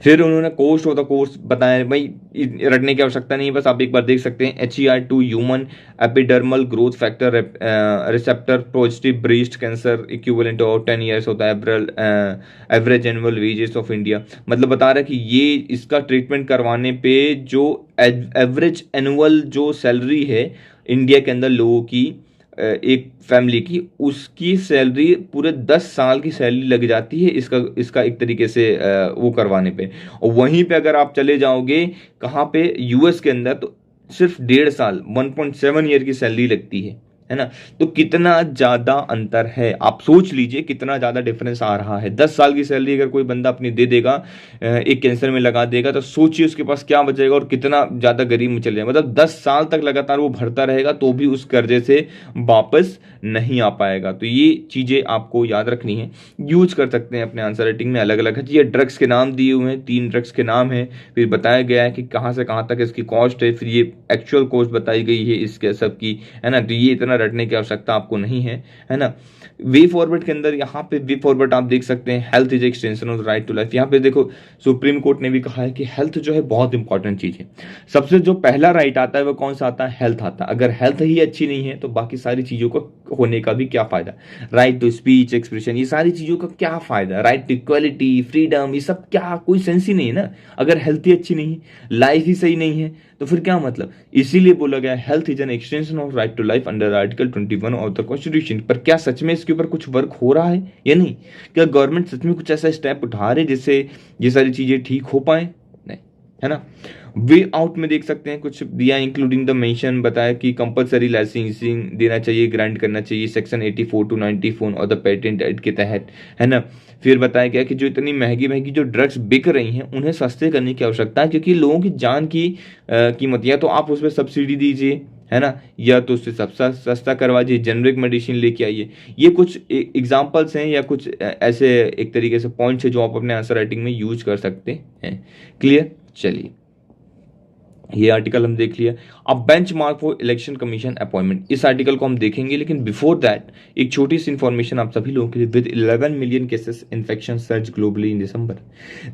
[SPEAKER 1] फिर उन्होंने कोस्ट ऑफ द कोर्स बताया, भाई रटने की आवश्यकता नहीं है, बस आप एक बार देख सकते हैं। HER2 human epidermal growth factor receptor positive breast cancer equivalent of 10 years होता है average annual wages of India. मतलब बता रहा है कि ये इसका ट्रीटमेंट करवाने पे जो एवरेज एनुअल जो सैलरी है इंडिया के अंदर लोगों की, एक फैमिली की, उसकी सैलरी पूरे 10 साल की सैलरी लग जाती है इसका एक तरीके से वो करवाने पे। और वहीं पे अगर आप चले जाओगे कहाँ पे, US के अंदर, तो सिर्फ 1.5 साल 1.7 ईयर की सैलरी लगती है ना। तो कितना ज़्यादा अंतर है, आप सोच लीजिए कितना ज़्यादा डिफरेंस आ रहा है। 10 साल की सैलरी अगर कोई बंदा अपनी दे देगा, एक कैंसर में लगा देगा, तो सोचिए उसके पास क्या बचेगा और कितना ज़्यादा गरीब में चले जाएगा। मतलब 10 साल तक लगातार वो भरता रहेगा तो भी उस कर्जे से वापस नहीं आ पाएगा। तो ये चीज़ें आपको याद रखनी है, यूज कर सकते हैं अपने आंसर राइटिंग में अलग अलग है। ये ड्रग्स के नाम दिए हुए हैं, 3 ड्रग्स के नाम हैं, फिर बताया गया है कि कहाँ से कहाँ तक इसकी कॉस्ट है, फिर ये एक्चुअल कॉस्ट बताई गई है इसके सब की, है ना। तो ये इतना रटने की आवश्यकता आपको नहीं है ना। वे फॉरवर्ड के अंदर यहाँ पे वे फॉरवर्ड आप देख सकते हैं, health is extension of right to life. यहाँ पे देखो सुप्रीम कोर्ट ने भी कहा है कि हेल्थ जो है बहुत इंपॉर्टेंट चीज है। सबसे जो पहला राइट आता है वो कौन सा आता है, हेल्थ आता है। अगर हेल्थ ही अच्छी नहीं है तो बाकी सारी चीजों को होने का भी क्या फायदा। राइट टू स्पीच, एक्सप्रेशन, ये सारी चीजों का क्या फायदा, राइट टू इक्वालिटी, फ्रीडम, ये सब क्या कोई सेंस ही नहीं है ना। अगर हेल्थ ही अच्छी नहीं, लाइफ ही सही नहीं है, तो फिर क्या मतलब। इसीलिए बोला गया health is an extension of right to life under article 21 of the constitution. पर क्या सच में इसके ऊपर कुछ वर्क हो रहा है या नहीं? क्या गवर्नमेंट सच में कुछ ऐसा स्टेप उठा रहे जिससे ये सारी चीजें ठीक हो पाए? नहीं, है ना। वे आउट में देख सकते हैं कुछ दिया, इंक्लूडिंग द मेंशन बताया कि कंपलसरी लाइसेंसिंग देना चाहिए, ग्रांट करना चाहिए सेक्शन 84 to 94 और द पेटेंट एक्ट के तहत, है ना। फिर बताया गया कि जो इतनी महंगी महंगी जो ड्रग्स बिक रही हैं उन्हें सस्ते करने की आवश्यकता है, क्योंकि लोगों की जान की कीमत, या तो आप उस पर सब्सिडी दीजिए, है ना, या तो उससे सस्ता करवा दीजिए, जेनरिक मेडिसिन लेके आइए। ये कुछ एग्जांपल्स हैं या कुछ ऐसे एक तरीके से पॉइंट्स है जो आप अपने आंसर राइटिंग में यूज कर सकते हैं। क्लियर, चलिए ये आर्टिकल हम देख लिया। अब benchmark for election commission appointment, इस आर्टिकल को हम देखेंगे, लेकिन बिफोर दैट एक छोटी सी इंफॉर्मेशन आप सभी लोगों के लिए। With 11 million cases infection surge globally in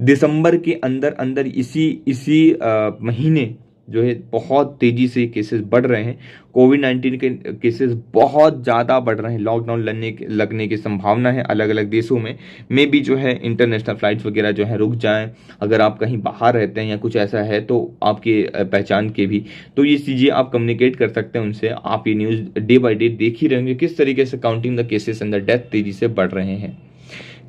[SPEAKER 1] दिसंबर के अंदर इसी महीने जो है बहुत तेजी से केसेस बढ़ रहे हैं। कोविड-19 के केसेस बहुत ज़्यादा बढ़ रहे हैं। लॉकडाउन लगने की संभावना है अलग अलग देशों में भी जो है इंटरनेशनल फ्लाइट्स वगैरह जो है रुक जाएं। अगर आप कहीं बाहर रहते हैं या कुछ ऐसा है तो आपके पहचान के भी, तो ये चीज़ें आप कम्युनिकेट कर सकते हैं उनसे। आप ये न्यूज़ डे बाई डे देख ही रहेंगे किस तरीके से counting the cases and the death तेजी से बढ़ रहे हैं।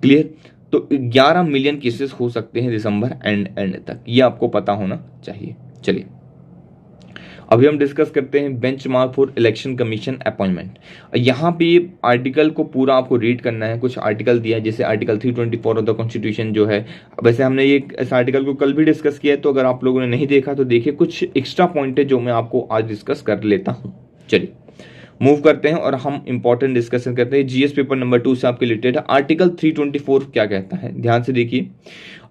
[SPEAKER 1] क्लियर, तो 11 मिलियन केसेस हो सकते हैं दिसंबर एंड तक, ये आपको पता होना चाहिए। चलिए अभी हम डिस्कस करते हैं benchmark for election commission appointment. यहाँ पे आर्टिकल को पूरा आपको रीड करना है। कुछ आर्टिकल दिया है, जैसे आर्टिकल 324 ऑफ द कॉन्स्टिट्यूशन जो है, वैसे हमने ये इस आर्टिकल को कल भी डिस्कस किया है, तो अगर आप लोगों ने नहीं देखा तो देखिए, कुछ एक्स्ट्रा पॉइंट है जो मैं आपको आज डिस्कस कर लेता हूँ। चलिए मूव करते हैं और हम इंपॉर्टेंट डिस्कशन करते हैं। जीएस पेपर नंबर 2 से आपके रिलेटेड है। आर्टिकल 324 क्या कहता है, ध्यान से देखिए।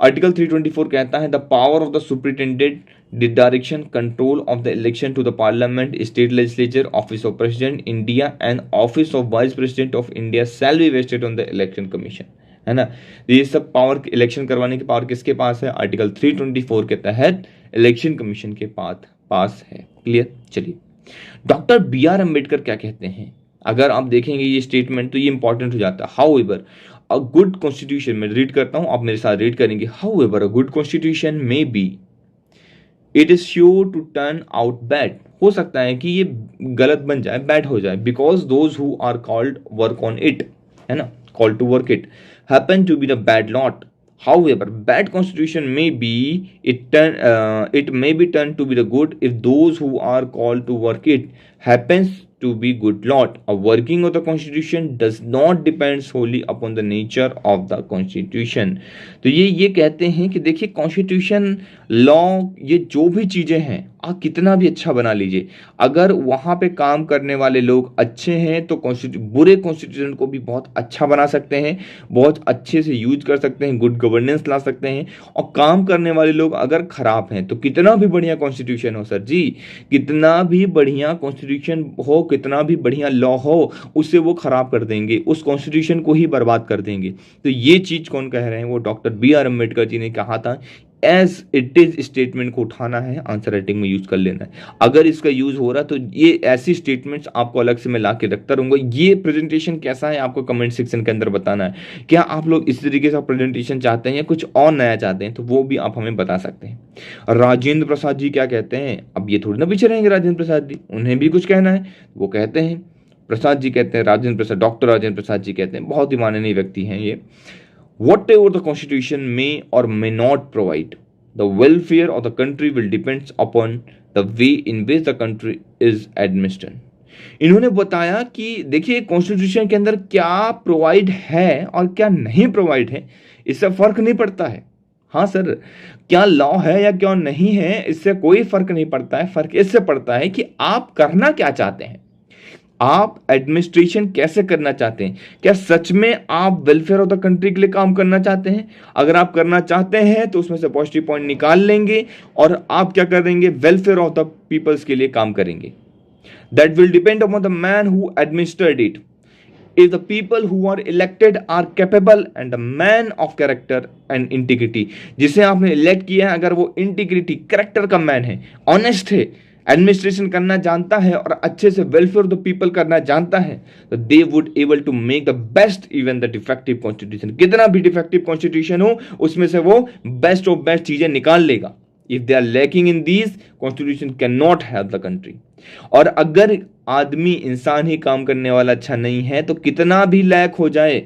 [SPEAKER 1] आर्टिकल 324 कहता है the power of the superintendent the direction control of the election to the parliament, state legislature, office of president India and office of vice president of India shall be vested on the election commission, है ना। ये सब power, election करवाने की power किसके पास है? Article 324 के तहत इलेक्शन कमीशन के पास है। क्लियर, चलिए डॉक्टर BR अम्बेडकर क्या कहते हैं? अगर आप देखेंगे ये स्टेटमेंट तो ये इंपॉर्टेंट हो जाता है। However a good constitution, मैं रीड करता हूं, आप मेरे साथ रीड करेंगे। However a good constitution may be it is sure to turn out bad, हो सकता है कि ये गलत बन जाए, बैड हो जाए, because those who are called work on it, है ना, called to work it happen to be the bad lot, However, bad constitution may be it may be turned to be the good if those who are called to work it happens to be good lot. A working of the constitution does not depend solely upon the nature of the constitution. तो ये कहते हैं कि देखिए constitution law ये जो भी चीजें हैं आप कितना भी अच्छा बना लीजिए, अगर वहां पे काम करने वाले लोग अच्छे हैं तो बुरे कॉन्स्टिट्यूशन को भी बहुत अच्छा बना सकते हैं, बहुत अच्छे से यूज कर सकते हैं, गुड गवर्नेंस ला सकते हैं। और काम करने वाले लोग अगर खराब हैं तो कितना भी बढ़िया कॉन्स्टिट्यूशन हो सर जी, कितना भी बढ़िया कॉन्स्टिट्यूशन हो, कितना भी बढ़िया लॉ हो, उससे वो खराब कर देंगे, उस कॉन्स्टिट्यूशन को ही बर्बाद कर देंगे। तो ये चीज कौन कह रहे हैं? वो डॉक्टर BR अम्बेडकर जी ने कहा था। एज इट इज स्टेटमेंट को उठाना है, आंसर राइटिंग में यूज कर लेना है। अगर इसका यूज हो रहा तो ये ऐसी स्टेटमेंट्स आपको अलग से मैं ला के रखता रहूंगा। ये प्रेजेंटेशन कैसा है आपको कमेंट सेक्शन के अंदर बताना है। क्या आप लोग इस तरीके से प्रेजेंटेशन चाहते हैं या कुछ और नया चाहते हैं, तो वो भी आप हमें बता सकते हैं। राजेंद्र प्रसाद जी क्या कहते हैं? अब ये थोड़ी ना पीछे रहेंगे राजेंद्र प्रसाद जी, उन्हें भी कुछ कहना है। वो कहते हैं, प्रसाद जी कहते हैं, राजेंद्र प्रसाद, डॉक्टर राजेंद्र प्रसाद जी कहते हैं, बहुत ही माननीय व्यक्ति हैं ये। Whatever the constitution may or may not provide, the welfare of the country will depend upon the way in which the country is administered. इन्होंने बताया कि देखिए कॉन्स्टिट्यूशन के अंदर क्या प्रोवाइड है और क्या नहीं प्रोवाइड है, इससे फर्क नहीं पड़ता है। हाँ सर, क्या लॉ है या क्या नहीं है, इससे कोई फर्क नहीं पड़ता है। फर्क इससे पड़ता है कि आप करना क्या चाहते हैं, आप एडमिनिस्ट्रेशन कैसे करना चाहते हैं। क्या सच में आप वेलफेयर ऑफ द कंट्री के लिए काम करना चाहते हैं? अगर आप करना चाहते हैं तो उसमें से पॉजिटिव पॉइंट निकाल लेंगे और आप क्या करेंगे, वेलफेयर ऑफ द पीपल्स के लिए काम करेंगे। That will depend upon the man who administered it. If the people who are elected are capable and a man of character and integrity, जिसे आपने इलेक्ट किया है अगर वो इंटीग्रिटी कैरेक्टर का मैन है, ऑनेस्ट है, एडमिनिस्ट्रेशन करना जानता है और अच्छे से वेलफेयर ऑफ द पीपल करना जानता है, तो they would able to make the best even the defective constitution. कितना भी डिफेक्टिव कॉन्स्टिट्यूशन हो उसमें से वो बेस्ट ऑफ बेस्ट चीजें निकाल लेगा। If they are lacking in these, constitution can not help the country. और अगर आदमी इंसान ही काम करने वाला अच्छा नहीं है तो कितना भी लैक हो जाए,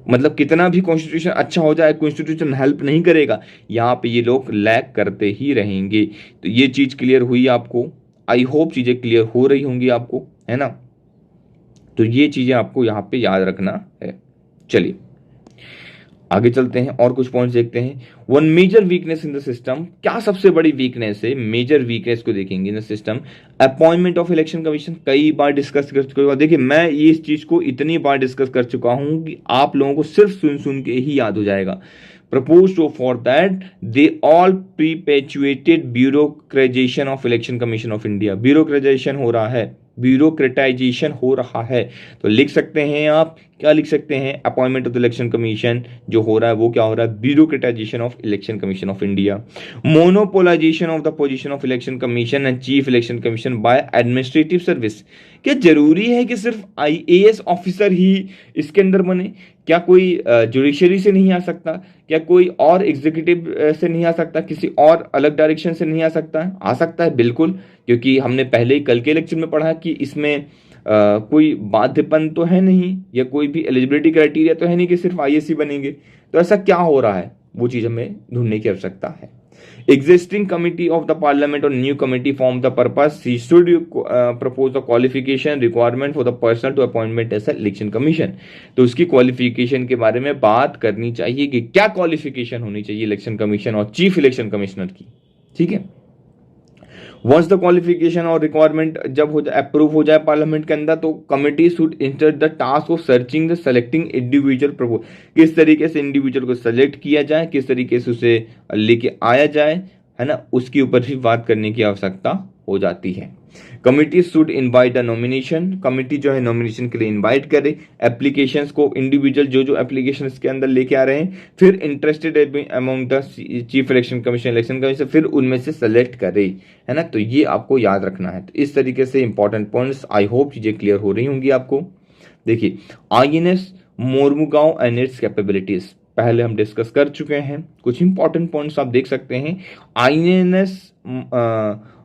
[SPEAKER 1] मतलब कितना भी कॉन्स्टिट्यूशन अच्छा हो जाए, कॉन्स्टिट्यूशन हेल्प नहीं करेगा। यहाँ पे ये लोग लैक करते ही रहेंगे। तो ये चीज क्लियर हुई आपको? आई होप चीजें क्लियर हो रही होंगी आपको, है ना? तो ये चीजें आपको यहाँ पे याद रखना है। चलिए आगे चलते हैं और कुछ पॉइंट्स देखते हैं। One major weakness in the system, क्या सबसे बड़ी वीकनेस है? मेजर वीकनेस को देखेंगे in the system. Appointment of election commission, कई बार डिस्कस कर चुका हूं। देखिए मैं ये इस चीज को इतनी बार डिस्कस कर चुका हूं कि आप लोगों को सिर्फ सुन सुन के ही याद हो जाएगा। Propose to for that they all perpetuated bureaucratisation of election commission of India. Bureaucratisation हो रहा है, ब्यूरोक्रेटाइजेशन हो रहा है। तो लिख सकते हैं आप, क्या लिख सकते हैं? Appointment of the election commission जो हो रहा है वो क्या हो रहा है? Bureaucratisation of election commission of India. Monopolisation of the position of election commission and chief election commission by administrative service. क्या जरूरी है कि सिर्फ IAS ऑफिसर ही इसके अंदर बने? क्या कोई जुडिशरी से नहीं आ सकता? क्या कोई और एग्जीक्यूटिव से नहीं आ सकता? किसी और अलग डायरेक्शन से नहीं आ सकता है? आ सकता है बिल्कुल, क्योंकि हमने पहले ही कल के लेक्चर में पढ़ा कि इसमें कोई बाध्यपन तो है नहीं या कोई भी एलिजिबिलिटी क्राइटेरिया तो है नहीं कि सिर्फ IAS ही बनेंगे। तो ऐसा क्या हो रहा है वो चीज हमें ढूंढने की आवश्यकता है। Existing committee of the parliament or new committee form the purpose, he should propose the qualification requirement for the person to appointment as a election commission। तो उसकी क्वालिफिकेशन के बारे में बात करनी चाहिए कि क्या क्वालिफिकेशन होनी चाहिए इलेक्शन कमीशन और चीफ इलेक्शन कमिश्नर की। ठीक है, वंस द क्वालिफिकेशन और रिक्वायरमेंट जब हो जाए, अप्रूव हो जाए पार्लियामेंट के अंदर, तो committee should enter the task of searching the selecting individual propose. किस तरीके से इंडिविजुअल को सेलेक्ट किया जाए, किस तरीके से उसे लेके आया जाए, है ना, उसके ऊपर भी बात करने की आवश्यकता हो जाती है। Committee should invite the nomination, committee जो है नॉमिनेशन के लिए इनवाइट करे एप्लीकेशंस को, इंडिविजुअल जो जो एप्लीकेशन के अंदर लेके आ रहे हैं, फिर interested among the chief election commission, फिर उनमें से सेलेक्ट करे, है ना। तो ये आपको याद रखना है। तो इस तरीके से इंपॉर्टेंट पॉइंट्स, आई होप चीजें क्लियर हो रही होंगी आपको। देखिए INS Mormugao and it's capabilities पहले हम डिस्कस कर चुके हैं। कुछ इंपॉर्टेंट पॉइंट्स आप देख सकते हैं। INS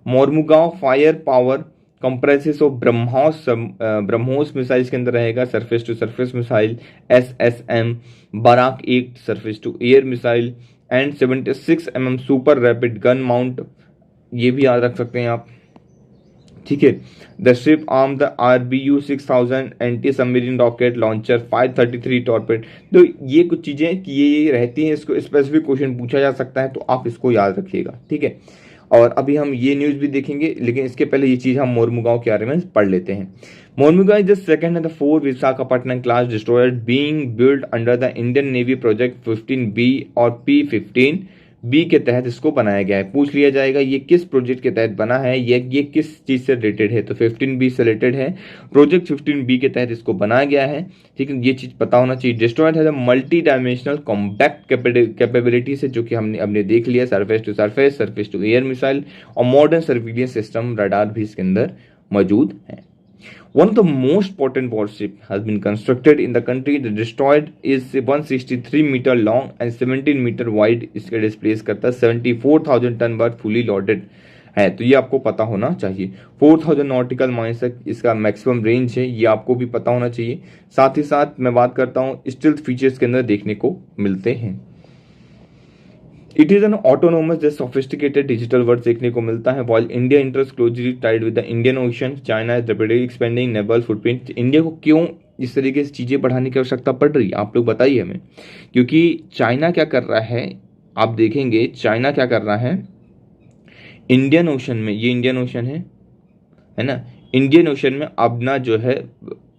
[SPEAKER 1] Mormugao fire power comprises of BrahMos missiles के अंदर रहेगा surface to surface missile SSM, Barak 8 surface to air missile and 76 mm super rapid gun mount, ये भी याद रख सकते हैं आप, ठीक है। The ship arm the RBU 6000 anti submarine rocket launcher 533 torpedo. तो ये कुछ चीजें कि ये रहती हैं, इसको स्पेसिफिक क्वेश्चन पूछा जा सकता है, तो आप इसको याद रखिएगा, ठीक है। और अभी हम ये न्यूज भी देखेंगे, लेकिन इसके पहले ये चीज हम मोरमुगांव के बारे में पढ़ लेते हैं। Mormugao is the second and the 4 Visakhapatnam class destroyer being build under the Indian navy project 15B और P15B के तहत इसको बनाया गया है। पूछ लिया जाएगा ये किस प्रोजेक्ट के तहत बना है, ये किस चीज से रिलेटेड है, तो 15B से रिलेटेड है। प्रोजेक्ट 15B के तहत इसको बनाया गया है, ठीक है, ये चीज पता होना चाहिए। डिस्ट्रॉयर है मल्टी डायमेंशनल कॉम्पैक्ट कैपेबिलिटी से, जो कि हमने देख लिया, surface to surface, surface to air missile और मॉडर्न सर्विलियंस सिस्टम रडार भी इसके अंदर मौजूद है। One of the most potent warship has been constructed in the country. The destroyer is 163 meter long and 17 meter wide. इसके displace करता है 74,000 ton पर फुली लोडेड है, तो ये आपको पता होना चाहिए। 4,000 नॉटिकल माइल्स तक इसका मैक्सिमम रेंज है, ये आपको भी पता होना चाहिए। साथ ही साथ मैं बात करता हूँ स्टील्थ फीचर्स के अंदर देखने को मिलते हैं। It is an autonomous just sophisticated digital word देखने को मिलता है। While India interest closely tied with the Indian ocean, China is rapidly expanding naval footprint. India को क्यों इस तरीके से चीजें बढ़ाने की आवश्यकता पड़ रही है, आप लोग बताइए हमें। क्योंकि चाइना क्या कर रहा है, आप देखेंगे चाइना क्या कर रहा है इंडियन ओशन में, ये इंडियन ओशन है ना, इंडियन ओशन में अपना जो है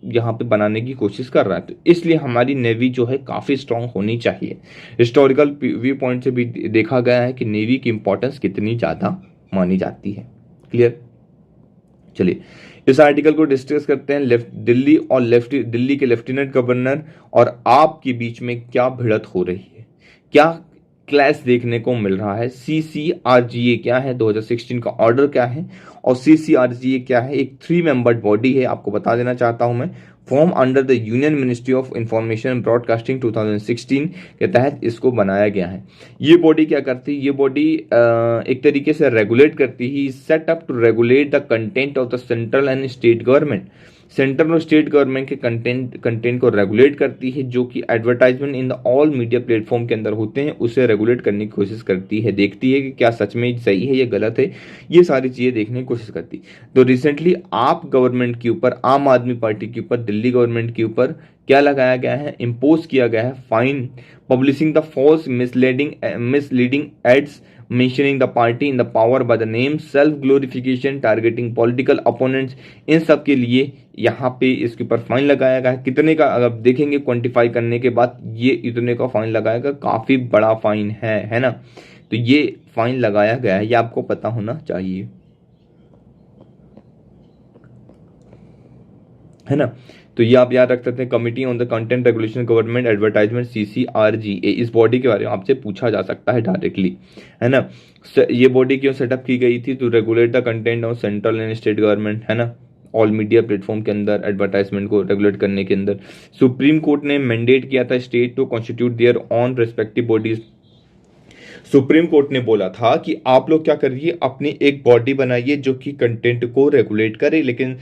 [SPEAKER 1] यहाँ पे बनाने की कोशिश कर रहा है, तो इसलिए हमारी नेवी जो है काफी स्ट्रांग होनी चाहिए। हिस्टोरिकल व्यू पॉइंट से भी देखा गया है कि नेवी की इंपॉर्टेंस कितनी ज्यादा मानी जाती है। क्लियर, चलिए इस आर्टिकल को डिस्कस करते हैं। दिल्ली के लेफ्टिनेंट गवर्नर और आपके बीच में क्या भिड़त हो रही है, क्या क्लैश देखने को मिल रहा है। CCRGA क्या है, 2016 का ऑर्डर क्या है, और CCRGA क्या है, एक 3 मेंबर्ड बॉडी है, आपको बता देना चाहता हूं मैं। Form under the union ministry of information and broadcasting 2016 के तहत इसको बनाया गया है। ये बॉडी क्या करती है, ये बॉडी एक तरीके से रेगुलेट करती है, set up to regulate the content of the central and state government. Central और स्टेट गवर्नमेंट के कंटेंट को रेगुलेट करती है, जो कि advertisement in the all media platform के अंदर होते हैं, उसे रेगुलेट करने की कोशिश करती है, देखती है कि क्या सच में सही है या गलत है, ये सारी चीजें देखने की कोशिश करती है। तो रिसेंटली आप गवर्नमेंट के ऊपर, आम आदमी पार्टी के ऊपर, दिल्ली गवर्नमेंट के ऊपर क्या लगाया गया है, इम्पोज किया गया है fine publishing the false misleading ads mentioning the party in the power by the name, self glorification, targeting political opponents, इन सब के लिए यहाँ पे इसके ऊपर फाइन लगाया गया है। कितने का अगर देखेंगे क्वांटिफाई करने के बाद, ये इतने का फाइन लगाएगा, काफी बड़ा फाइन है ना, तो ये फाइन लगाया गया है, ये आपको पता होना चाहिए, है ना। तो ये आप याद रख सकते हैं। Committee on the content regulation government advertisement CCRGA, इस बॉडी के बारे में आपसे पूछा जा सकता है डायरेक्टली, है ना। ये बॉडी क्यों सेटअप की गई थी, to regulate the content of central and state government, है ना, ऑल मीडिया प्लेटफॉर्म के अंदर एडवर्टाइजमेंट को रेगुलेट करने के अंदर। सुप्रीम कोर्ट ने मैंडेट किया था state to constitute their on respective bodies. Supreme court ने बोला था कि आप लोग क्या करिए, अपनी एक बॉडी बनाइए जो कि कंटेंट को रेगुलेट करे, लेकिन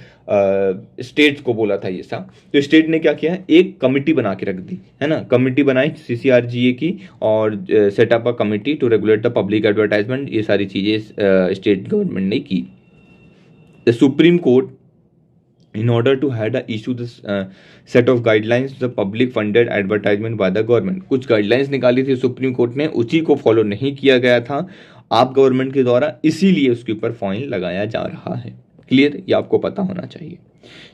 [SPEAKER 1] स्टेट्स को बोला था ये सब, तो स्टेट ने क्या किया, एक कमिटी बना के रख दी, है ना, कमिटी बनाई CCRGA की, और setup a committee to regulate the public advertisement, ये सारी चीजें स्टेट गवर्नमेंट ने की। The supreme court in order to had issue this set of guidelines the public funded advertisement by the government, कुछ guidelines निकाली थी सुप्रीम कोर्ट ने, उसी को फॉलो नहीं किया गया था आप गवर्नमेंट के द्वारा, इसीलिए उसके ऊपर फाइन लगाया जा रहा है। क्लियर, ये आपको पता होना चाहिए।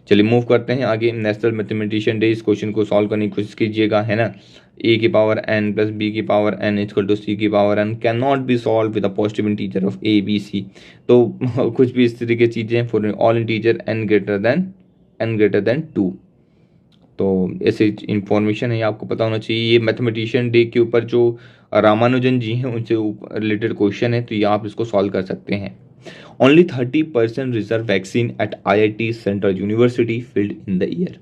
[SPEAKER 1] चलिए मूव करते हैं आगे। नेशनल मैथमेटिशियन डे, इस क्वेश्चन को सॉल्व करने की कोशिश कीजिएगा, है ना। a की पावर n प्लस b की power n equal to c की power n can not be solve with a positive integer of a b c। तो कुछ भी इस तरीके की चीजें for all integer n greater than 2, तो ऐसे इंफॉर्मेशन है, आपको पता होना चाहिए। ये मैथमेटिशियन डे के ऊपर जो रामानुजन जी हैं उनसे रिलेटेड क्वेश्चन है, तो ये आप इसको सॉल्व कर सकते हैं। Only 30% reserve vaccine eight IIT central university filled in the year.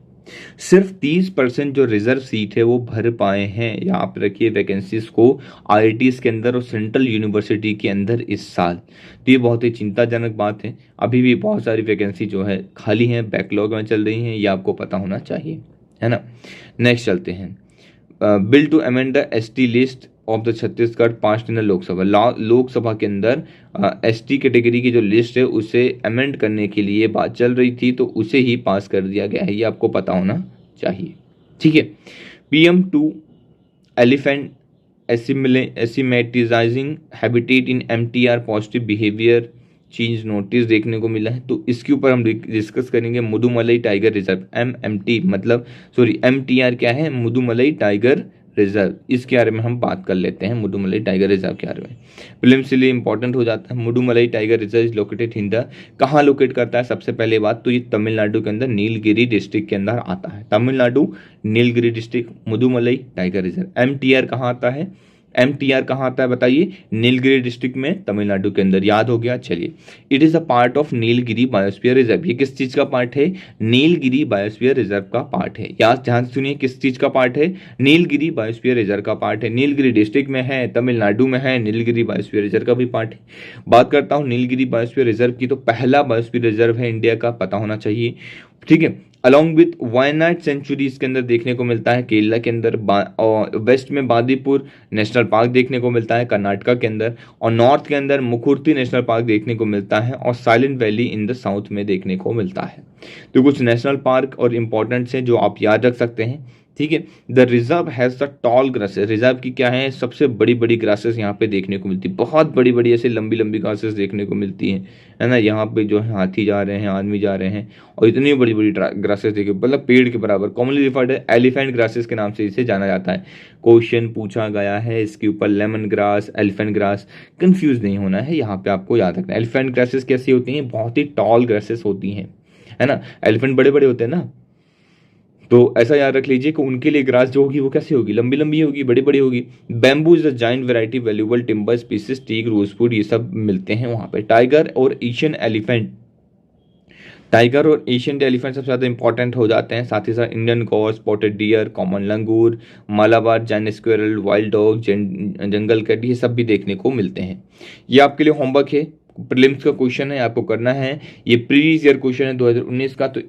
[SPEAKER 1] सिर्फ 30% जो रिजर्व सीट है वो भर पाए हैं। यहाँ आप रखिए वैकेंसीज को आईआईटीज के अंदर और सेंट्रल यूनिवर्सिटी के अंदर इस साल। तो ये बहुत ही चिंताजनक बात है। अभी भी बहुत सारी वैकेंसी जो है खाली हैं, बैकलॉग में चल रही हैं, ये आपको पता होना चाहिए, है ना। नेक्स्ट चलते हैं, bill to amend the ST list of the Chhattisgarh 5 दिन लोकसभा। लोकसभा के अंदर एसटी कैटेगरी की जो लिस्ट है उसे अमेंड करने के लिए बात चल रही थी, तो उसे ही पास कर दिया गया है, ये आपको पता होना चाहिए, ठीक है। PM2 elephant acclimatising habitat in MTR positive behaviour change notice देखने को मिला है, तो इसके ऊपर हम डिस्कस करेंगे। मुदुमलई टाइगर रिजर्व, MTR क्या है, मुदुमलई टाइगर रिजर्व, इसके बारे में हम बात कर लेते हैं। मुदुमलई टाइगर रिजर्व के बारे में प्रीलिम्स के लिए इंपॉर्टेंट हो जाता है। Mudumalai tiger reserve is located in the, कहाँ लोकेट करता है, सबसे पहले बात तो ये तमिलनाडु के अंदर नीलगिरी डिस्ट्रिक्ट के अंदर आता है। Tamil Nadu Nilgiri district, Mudumalai tiger reserve. MTR कहाँ आता है, MTR कहाँ आता है बताइए, नीलगिरी डिस्ट्रिक्ट में, तमिलनाडु के अंदर, याद हो गया। चलिए, it is a part of Nilgiri biosphere reserve. ये किस चीज का पार्ट है, नीलगिरी बायोस्फीयर रिजर्व का पार्ट है। याद ध्यान से सुनिए, किस चीज का पार्ट है, नीलगिरी बायोस्फीयर रिजर्व का पार्ट है। नीलगिरी डिस्ट्रिक्ट में है, तमिलनाडु में है, नीलगिरी बायोस्फीयर रिजर्व का भी पार्ट है। बात करता हूँ नीलगिरी बायोस्फीयर रिजर्व की, तो पहला बायोस्फीयर रिजर्व है इंडिया का, पता होना चाहिए, ठीक है। अलॉन्ग विथ वायनाड सेंचुरी इसके अंदर देखने को मिलता है, केरला के अंदर, और वेस्ट में बांदीपुर नेशनल पार्क देखने को मिलता है कर्नाटका के अंदर, और नॉर्थ के अंदर मुकुर्ती नेशनल पार्क देखने को मिलता है, और silent valley in the south में देखने को मिलता है। तो कुछ नेशनल पार्क और इंपॉर्टेंट है जो आप याद रख सकते हैं, ठीक है। The reserve has the tall grasses, reserve की क्या है, सबसे बड़ी बड़ी ग्रासेस यहाँ पे देखने को मिलती है, बहुत बड़ी बड़ी ऐसे लंबी लंबी ग्रासेस देखने को मिलती हैं, है ना। यहाँ पे जो है हाथी जा रहे हैं, आदमी जा रहे हैं, और इतनी बड़ी बड़ी ग्रासेस देखिए, मतलब पेड़ के बराबर, कॉमनली रिफर्ड एलिफेंट ग्रासेस के नाम से इसे जाना जाता है। क्वेश्चन पूछा गया है इसके ऊपर, lemon grass, elephant grass, confuse नहीं होना है, यहाँ पे आपको याद रखना है। एलिफेंट ग्रासेस कैसी होती हैं, बहुत ही टॉल ग्रासेस होती हैं, है ना। एलिफेंट बड़े बड़े होते हैं ना, तो ऐसा याद रख लीजिए कि उनके लिए ग्रास जो होगी वो कैसी होगी, लंबी लंबी होगी, बड़ी बड़ी होगी। Bamboo is a giant variety valuable timber species, teak, rosewood, ये सब मिलते हैं वहां पे। टाइगर और एशियन एलिफेंट, टाइगर और एशियन एलिफेंट सबसे ज़्यादा इंपॉर्टेंट हो जाते हैं। साथ ही साथ Indian gaur, spotted deer, common langur, Malabar giant squirrel, wild dog, jungle cat, ये सब भी देखने को मिलते हैं। ये आपके लिए होमवर्क है, प्रीलिम्स का क्वेश्चन है, आपको करना है। ये प्रीवियस ईयर क्वेश्चन है 2019 का, तो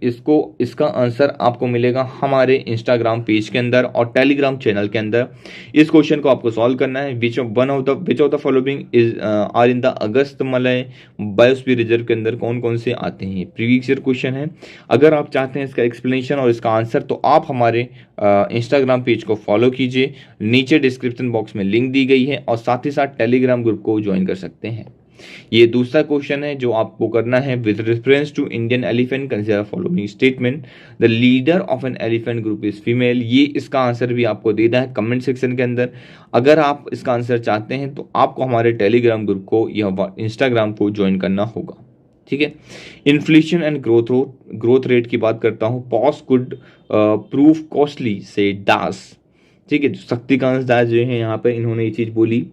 [SPEAKER 1] इसका आंसर आपको मिलेगा हमारे इंस्टाग्राम पेज के अंदर और टेलीग्राम चैनल के अंदर। इस क्वेश्चन को आपको सॉल्व करना है। Which of the following is are in the Agasthyamala biosphere reserve के अंदर कौन कौन से आते हैं, प्रीवियस ईयर क्वेश्चन है। अगर आप चाहते हैं इसका एक्सप्लेनेशन और इसका आंसर, तो आप हमारे इंस्टाग्राम पेज को फॉलो कीजिए, नीचे डिस्क्रिप्शन बॉक्स में लिंक दी गई है, और साथ ही साथ टेलीग्राम ग्रुप को ज्वाइन कर सकते हैं। ये दूसरा क्वेश्चन है जो आपको करना है। With reference to Indian elephant consider following statement, the leader of an elephant group is female. ये इसका आंसर भी आपको देना है कमेंट सेक्शन के अंदर। अगर आप इसका आंसर चाहते हैं तो आपको हमारे टेलीग्राम ग्रुप को या इंस्टाग्राम को ज्वाइन करना होगा, ठीक है। इन्फ्लेशन एंड ग्रोथ रेट की बात करता हूँ। पॉज कुड प्रूव कॉस्टली से दास, ठीक है। शक्तिकांत दास जो है यहाँ पे, इन्होंने ये चीज बोली।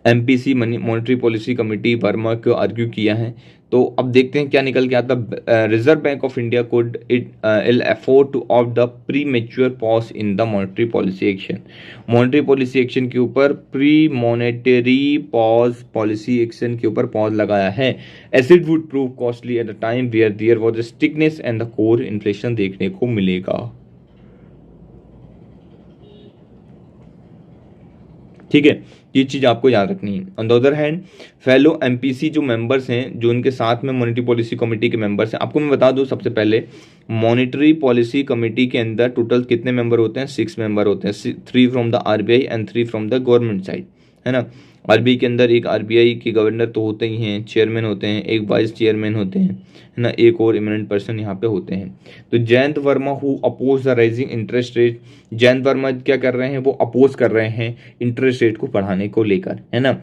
[SPEAKER 1] MPC monetary policy committee Verma को आर्ग्यू किया है, तो अब देखते हैं क्या निकल के आता। Reserve bank of India could ill afford to opt the premature pause in the monetary policy action. Monetary policy action के ऊपर pre monetary pause policy action के ऊपर पॉज लगाया है। As it would prove costly at the time where there was a stickiness and the core inflation देखने को मिलेगा, ठीक है। ये चीज आपको याद रखनी है। On the other hand, fellow MPC जो मेंबर्स हैं, जो उनके साथ में मॉनेटरी पॉलिसी कमेटी के मेंबर्स हैं, आपको मैं बता दूं सबसे पहले, मॉनेटरी पॉलिसी कमेटी के अंदर टोटल कितने मेंबर होते हैं, 6 मेंबर होते हैं। 3 from the RBI and 3 from the government side, है ना। RBI के अंदर एक RBI के गवर्नर तो होते ही हैं, चेयरमैन होते हैं, एक वाइस चेयरमैन होते हैं, है ना, एक और इमिनेंट पर्सन यहाँ पे होते हैं। तो Jayant Varma who oppose the rising interest rate, Jayant Varma क्या कर रहे हैं, वो अपोज कर रहे हैं इंटरेस्ट रेट को बढ़ाने को लेकर, है ना।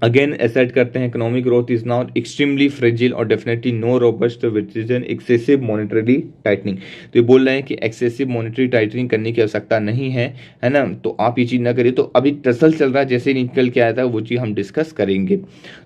[SPEAKER 1] अगेन एसेट करते हैं, economic growth is not extremely fragile और definitely no robust which is an excessive monetary tightening. तो ये बोल रहे हैं कि एक्सेसिव मॉनेटरी टाइटनिंग करने की आवश्यकता नहीं है, है ना। तो आप ये चीज़ ना करिए। तो अभी टसल चल रहा है, जैसे ही निकल के आया था वो चीज़ हम डिस्कस करेंगे।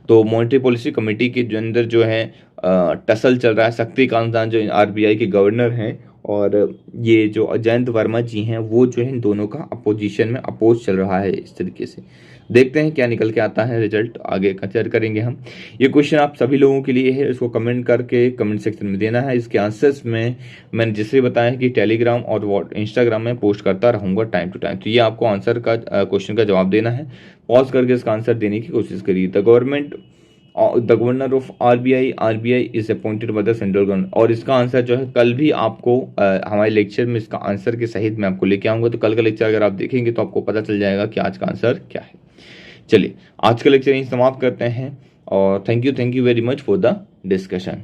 [SPEAKER 1] तो मॉनेटरी पॉलिसी कमेटी के अंदर जो है टसल चल रहा है। शक्तिकांत दास जो RBI के गवर्नर हैं और ये जो अजयंत वर्मा जी हैं वो जो है इन दोनों का अपोजिशन में अपोज चल रहा है इस तरीके से। देखते हैं क्या निकल के आता है रिजल्ट, आगे कंसिडर करेंगे हम। ये क्वेश्चन आप सभी लोगों के लिए है, इसको कमेंट करके कमेंट सेक्शन में देना है। इसके आंसर्स में मैंने जैसे बताया कि टेलीग्राम और इंस्टाग्राम में पोस्ट करता रहूँगा टाइम टू टाइम। तो ये आपको आंसर का क्वेश्चन का जवाब देना है, पॉज करके इसका आंसर देने की कोशिश करिए। The governor of RBI is appointed by the central government, और इसका आंसर जो है कल भी आपको हमारे लेक्चर में इसका आंसर के सहित मैं आपको लेके आऊँगा। तो कल का लेक्चर अगर आप देखेंगे तो आपको पता चल जाएगा कि आज का आंसर क्या है। चलिए आज का लेक्चर यहीं समाप्त करते हैं और thank you very much for the discussion.